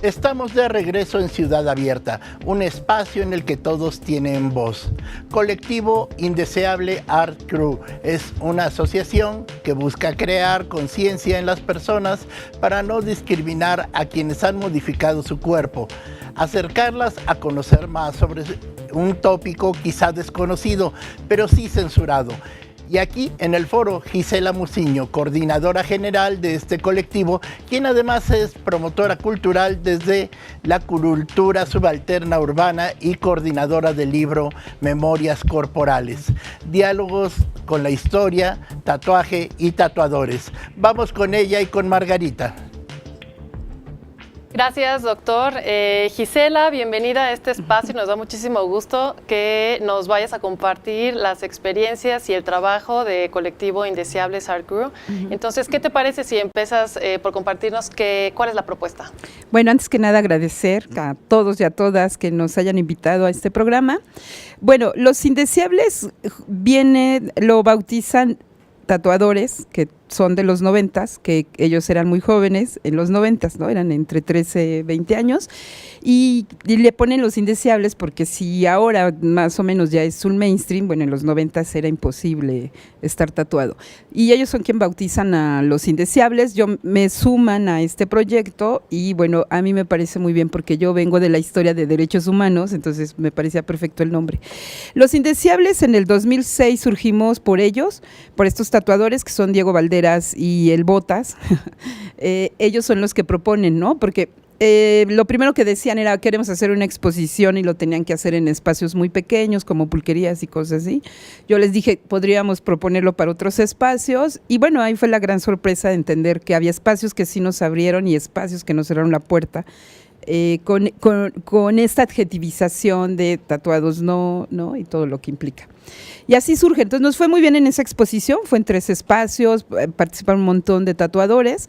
Estamos de regreso en Ciudad Abierta, un espacio en el que todos tienen voz. Colectivo Indeseable Art Crew es una asociación que busca crear conciencia en las personas para no discriminar a quienes han modificado su cuerpo, acercarlas a conocer más sobre un tópico quizá desconocido, pero sí censurado. Y aquí en el foro, Gisela Muciño, coordinadora general de este colectivo, quien además es promotora cultural desde la cultura subalterna urbana y coordinadora del libro Memorias Corporales. Diálogos con la historia, tatuaje y tatuadores. Vamos con ella y con Margarita. Gracias, doctor. Gisela, bienvenida a este espacio. Nos da muchísimo gusto que nos vayas a compartir las experiencias y el trabajo de Colectivo Indeseables Art Crew. Entonces, ¿qué te parece si empiezas por compartirnos cuál es la propuesta? Bueno, antes que nada agradecer a todos y a todas que nos hayan invitado a este programa. Bueno, los Indeseables lo bautizan tatuadores que son de los 90s, que ellos eran muy jóvenes en los 90s, ¿no? Eran entre 13 y 20 años, y le ponen los indeseables porque si ahora más o menos ya es un mainstream, bueno, en los 90s era imposible estar tatuado. Y ellos son quien bautizan a los indeseables. Me suman a este proyecto y bueno, a mí me parece muy bien porque yo vengo de la historia de derechos humanos, entonces me parecía perfecto el nombre. Los Indeseables en el 2006 surgimos por ellos, por estos tatuadores que son Diego Valderas y el Botas. Ellos son los que proponen, ¿no? Porque lo primero que decían era queremos hacer una exposición y lo tenían que hacer en espacios muy pequeños como pulquerías y cosas así. Yo les dije podríamos proponerlo para otros espacios y bueno, ahí fue la gran sorpresa de entender que había espacios que sí nos abrieron y espacios que nos cerraron la puerta. Con esta adjetivización de tatuados no y todo lo que implica. Y así surge, entonces nos fue muy bien en esa exposición, fue en 3 espacios, participaron un montón de tatuadores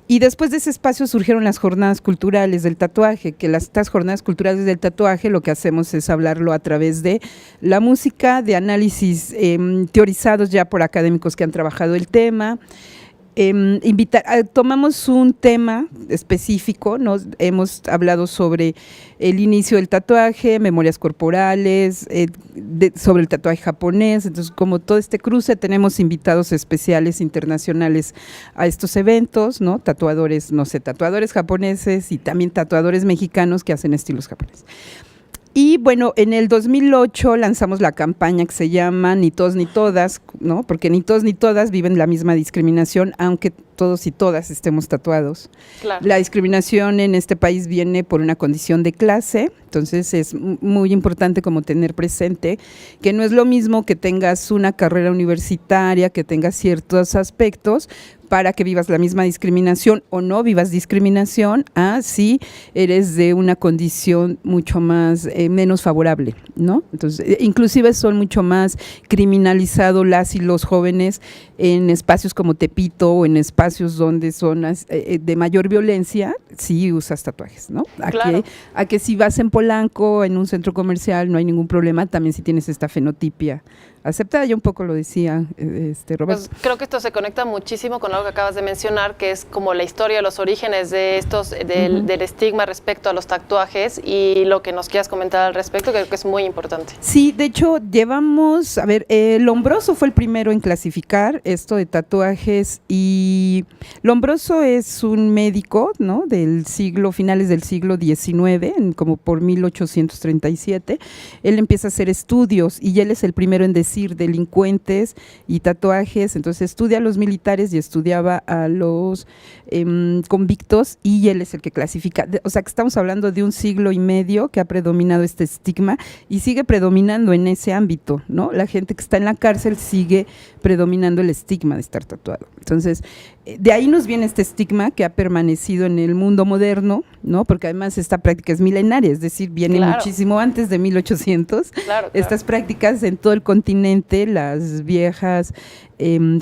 y después de ese espacio surgieron las jornadas culturales del tatuaje, que estas jornadas culturales del tatuaje lo que hacemos es hablarlo a través de la música, de análisis teorizados ya por académicos que han trabajado el tema. Tomamos un tema específico, hemos hablado sobre el inicio del tatuaje, memorias corporales, sobre el tatuaje japonés, entonces como todo este cruce tenemos invitados especiales internacionales a estos eventos, ¿no? Tatuadores japoneses y también tatuadores mexicanos que hacen estilos japoneses. Y bueno, en el 2008 lanzamos la campaña que se llama Ni todos ni todas, ¿no? Porque ni todos ni todas viven la misma discriminación, aunque todos y todas estemos tatuados. Claro. La discriminación en este país viene por una condición de clase, entonces es muy importante como tener presente que no es lo mismo que tengas una carrera universitaria, que tengas ciertos aspectos para que vivas la misma discriminación o no vivas discriminación, si eres de una condición mucho más, menos favorable, ¿no? Entonces, inclusive son mucho más criminalizados las y los jóvenes en espacios como Tepito o en espacios donde son de mayor violencia, si usas tatuajes, ¿no? Claro. A que si vas en Polanco, en un centro comercial, no hay ningún problema, también si tienes esta fenotipia aceptada, yo un poco lo decía Roberto. Pues creo que esto se conecta muchísimo con algo que acabas de mencionar, que es como la historia, los orígenes de del estigma respecto a los tatuajes y lo que nos quieras comentar al respecto, creo que es muy importante. Sí, de hecho llevamos, Lombroso fue el primero en clasificar esto de tatuajes y Lombroso es un médico, ¿no? Finales del siglo XIX, como por 1837, él empieza a hacer estudios y él es el primero en decir delincuentes y tatuajes, entonces estudia a los militares y estudiaba a los convictos y él es el que clasifica, o sea que estamos hablando de un siglo y medio que ha predominado este estigma y sigue predominando en ese ámbito, ¿no? La gente que está en la cárcel sigue predominando el estigma de estar tatuado, entonces de ahí nos viene este estigma que ha permanecido en el mundo moderno, ¿no? Porque además esta práctica es milenaria, es decir, viene muchísimo antes de 1800, estas prácticas en todo el continente, las viejas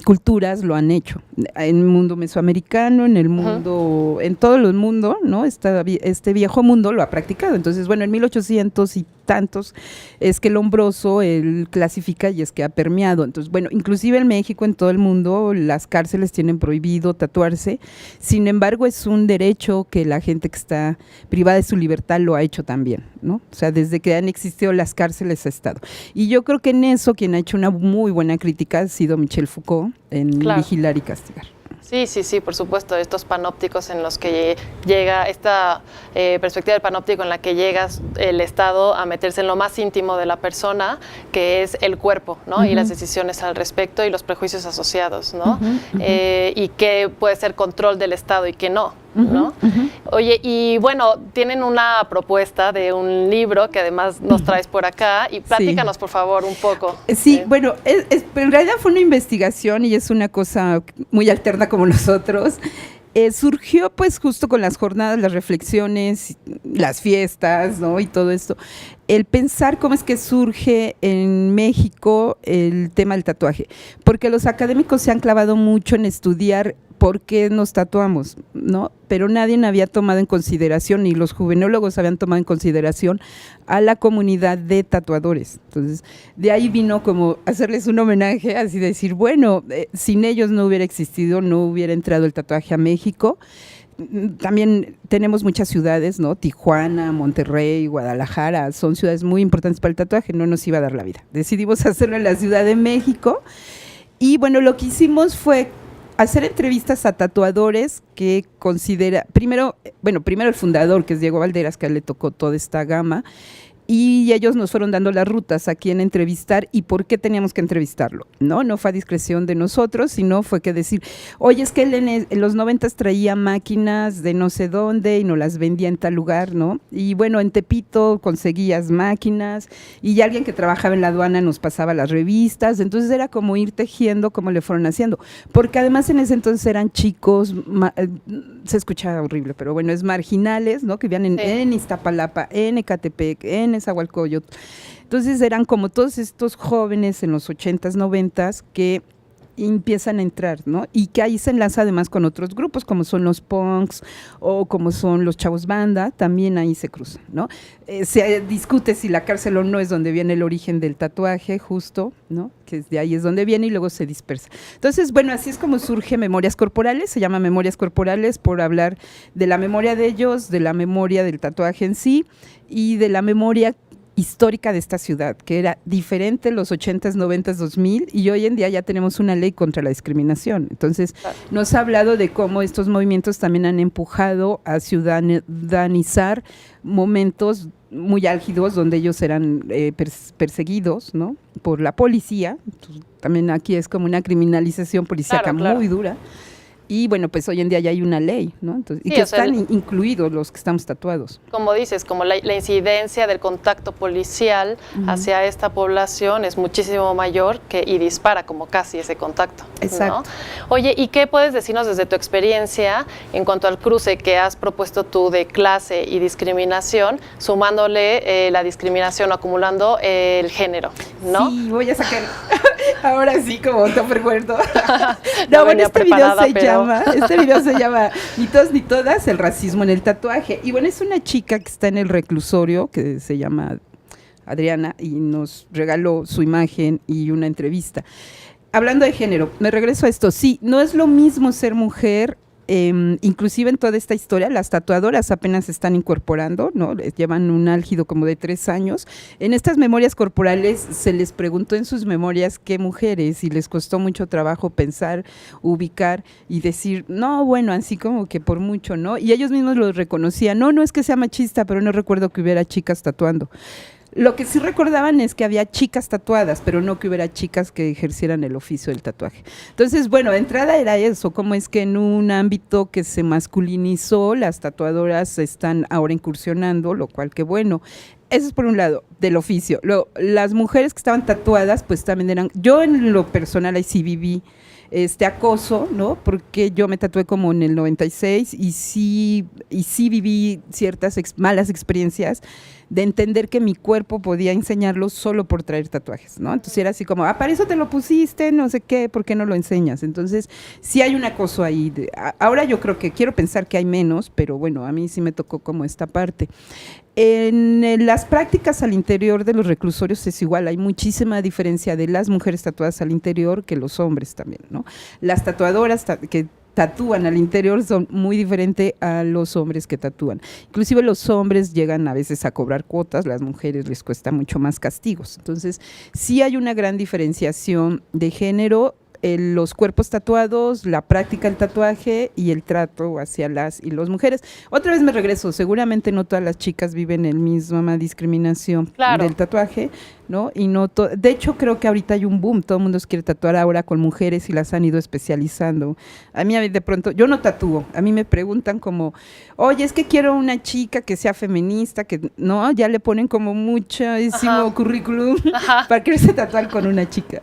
culturas lo han hecho. En el mundo mesoamericano, en el mundo, en todo el mundo, ¿no? Este viejo mundo lo ha practicado. Entonces, bueno, en 1800 y tantos es que Lombroso él clasifica y es que ha permeado. Entonces, bueno, inclusive en México, en todo el mundo, las cárceles tienen prohibido tatuarse. Sin embargo, es un derecho que la gente que está privada de su libertad lo ha hecho también, ¿no? O sea, desde que han existido las cárceles ha estado. Y yo creo que en eso quien ha hecho una muy buena crítica ha sido Michel Foucault en Vigilar y Castigar. Sí, por supuesto, estos panópticos en los que llega esta perspectiva del panóptico en la que llega el Estado a meterse en lo más íntimo de la persona, que es el cuerpo, ¿no? Y las decisiones al respecto y los prejuicios asociados, ¿no? Y que puede ser control del Estado y que no, ¿no? Oye, y bueno, tienen una propuesta de un libro que además nos traes por acá y platícanos, por favor, un poco. Sí, bueno, pero en realidad fue una investigación y es una cosa muy alterna como nosotros. Surgió pues justo con las jornadas, las reflexiones, las fiestas, ¿no? Y todo esto. El pensar cómo es que surge en México el tema del tatuaje, porque los académicos se han clavado mucho en estudiar por qué nos tatuamos, ¿no? Pero nadie había tomado en consideración, ni los juvenólogos habían tomado en consideración a la comunidad de tatuadores. Entonces, de ahí vino como hacerles un homenaje, así decir, bueno, sin ellos no hubiera existido, no hubiera entrado el tatuaje a México. También tenemos muchas ciudades, ¿no? Tijuana, Monterrey, Guadalajara, son ciudades muy importantes para el tatuaje, no nos iba a dar la vida. Decidimos hacerlo en la Ciudad de México y bueno, lo que hicimos fue hacer entrevistas a tatuadores que primero el fundador, que es Diego Valderas, que a él le tocó toda esta gama, y ellos nos fueron dando las rutas a quién entrevistar y por qué teníamos que entrevistarlo, ¿no? No fue a discreción de nosotros, sino fue que decir, oye, es que él en los 90 traía máquinas de no sé dónde y nos las vendía en tal lugar, ¿no? Y bueno, en Tepito conseguías máquinas y alguien que trabajaba en la aduana nos pasaba las revistas, entonces era como ir tejiendo como le fueron haciendo, porque además en ese entonces eran chicos, se escucha horrible, pero bueno, es marginales, ¿no? Que vivían en Iztapalapa, en Ecatepec, en Nezahualcóyotl. Entonces eran como todos estos jóvenes en los 80s, 90s que empiezan a entrar, ¿no? Y que ahí se enlaza además con otros grupos, como son los punks o como son los chavos banda, también ahí se cruzan, ¿no? Se discute si la cárcel o no es donde viene el origen del tatuaje, justo, ¿no? Que de ahí es donde viene y luego se dispersa. Entonces, bueno, así es como surge Memorias Corporales, se llama Memorias Corporales por hablar de la memoria de ellos, de la memoria del tatuaje en sí y de la memoria histórica de esta ciudad, que era diferente en los 80s, 90s, 2000 y hoy en día ya tenemos una ley contra la discriminación. Entonces, nos ha hablado de cómo estos movimientos también han empujado a ciudadanizar momentos muy álgidos donde ellos eran perseguidos, ¿no? Por la policía. Entonces, también aquí es como una criminalización policíaca muy dura. Y bueno, pues hoy en día ya hay una ley, ¿no? Entonces, y que están incluidos los que estamos tatuados. Como dices, como la incidencia del contacto policial hacia esta población es muchísimo mayor y dispara como casi ese contacto. Exacto. ¿No? Oye, ¿y qué puedes decirnos desde tu experiencia en cuanto al cruce que has propuesto tú de clase y discriminación, sumándole la discriminación o acumulando el género, ¿no? Sí, voy a sacar, ahora sí, como te recuerdo. No, bueno, este video se llama Ni todos ni todas, el racismo en el tatuaje. Y bueno, es una chica que está en el reclusorio, que se llama Adriana, y nos regaló su imagen y una entrevista. Hablando de género, me regreso a esto. Sí, no es lo mismo ser mujer. Inclusive en toda esta historia las tatuadoras apenas se están incorporando, ¿no? Llevan un álgido como de 3 años. En estas memorias corporales se les preguntó en sus memorias qué mujeres y les costó mucho trabajo pensar, ubicar y decir, no, bueno, así como que por mucho, ¿no? Y ellos mismos lo reconocían, no es que sea machista, pero no recuerdo que hubiera chicas tatuando. Lo que sí recordaban es que había chicas tatuadas, pero no que hubiera chicas que ejercieran el oficio del tatuaje. Entonces, bueno, de entrada era eso, cómo es que en un ámbito que se masculinizó, las tatuadoras están ahora incursionando, lo cual qué bueno. Eso es por un lado, del oficio. Las mujeres que estaban tatuadas, pues también eran, yo en lo personal ahí sí viví acoso, ¿no? Porque yo me tatué como en el 96 y sí viví ciertas malas experiencias de entender que mi cuerpo podía enseñarlo solo por traer tatuajes, ¿no? Entonces era así como, para eso te lo pusiste, no sé qué, ¿por qué no lo enseñas? Entonces, sí hay un acoso ahí. Ahora yo creo que, quiero pensar que hay menos, pero bueno, a mí sí me tocó como esta parte. En las prácticas al interior de los reclusorios es igual, hay muchísima diferencia de las mujeres tatuadas al interior que los hombres también, ¿no? Las tatuadoras que tatúan al interior son muy diferentes a los hombres que tatúan. Inclusive los hombres llegan a veces a cobrar cuotas, las mujeres les cuesta mucho más castigos. Entonces, sí hay una gran diferenciación de género, los cuerpos tatuados, la práctica del tatuaje y el trato hacia las y las mujeres. Otra vez me regreso, seguramente no todas las chicas viven la misma discriminación del tatuaje, ¿no? Y no de hecho, creo que ahorita hay un boom, todo el mundo se quiere tatuar ahora con mujeres y las han ido especializando. A mí de pronto, yo no tatúo, a mí me preguntan como, oye, es que quiero una chica que sea feminista, que no, ya le ponen como muchísimo currículum para quererse tatuar con una chica.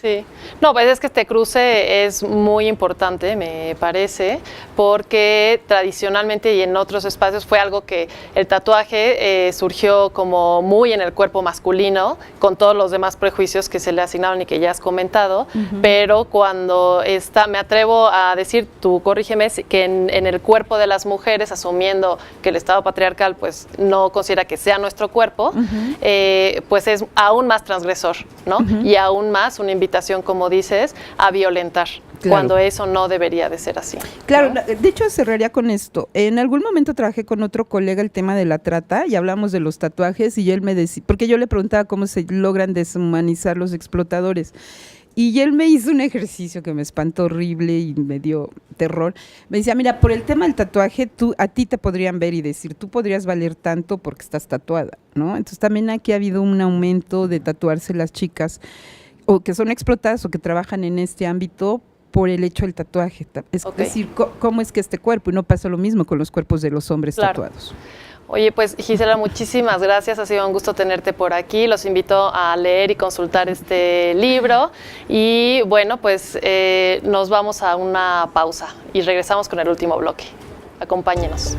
Sí, no, pues es que este cruce es muy importante, me parece, porque tradicionalmente y en otros espacios fue algo que el tatuaje surgió como muy en el cuerpo masculino, con todos los demás prejuicios que se le asignaron y que ya has comentado, pero cuando me atrevo a decir, tú corrígeme, que en el cuerpo de las mujeres, asumiendo que el Estado patriarcal pues no considera que sea nuestro cuerpo, pues es aún más transgresor, ¿no? Y aún más una invitación, como dices, a violentar, cuando eso no debería de ser así. Claro, ¿no? De hecho cerraría con esto. En algún momento trabajé con otro colega el tema de la trata y hablamos de los tatuajes y él me decía, porque yo le preguntaba cómo se logran deshumanizar los explotadores. Y él me hizo un ejercicio que me espantó horrible y me dio terror. Me decía, mira, por el tema del tatuaje, a ti te podrían ver y decir, tú podrías valer tanto porque estás tatuada, ¿no? Entonces también aquí ha habido un aumento de tatuarse las chicas o que son explotadas o que trabajan en este ámbito por el hecho del tatuaje. Es decir, ¿cómo es que este cuerpo? Y no pasa lo mismo con los cuerpos de los hombres tatuados. Oye, pues Gisela, muchísimas gracias, ha sido un gusto tenerte por aquí, los invito a leer y consultar este libro y bueno, pues nos vamos a una pausa y regresamos con el último bloque. Acompáñenos.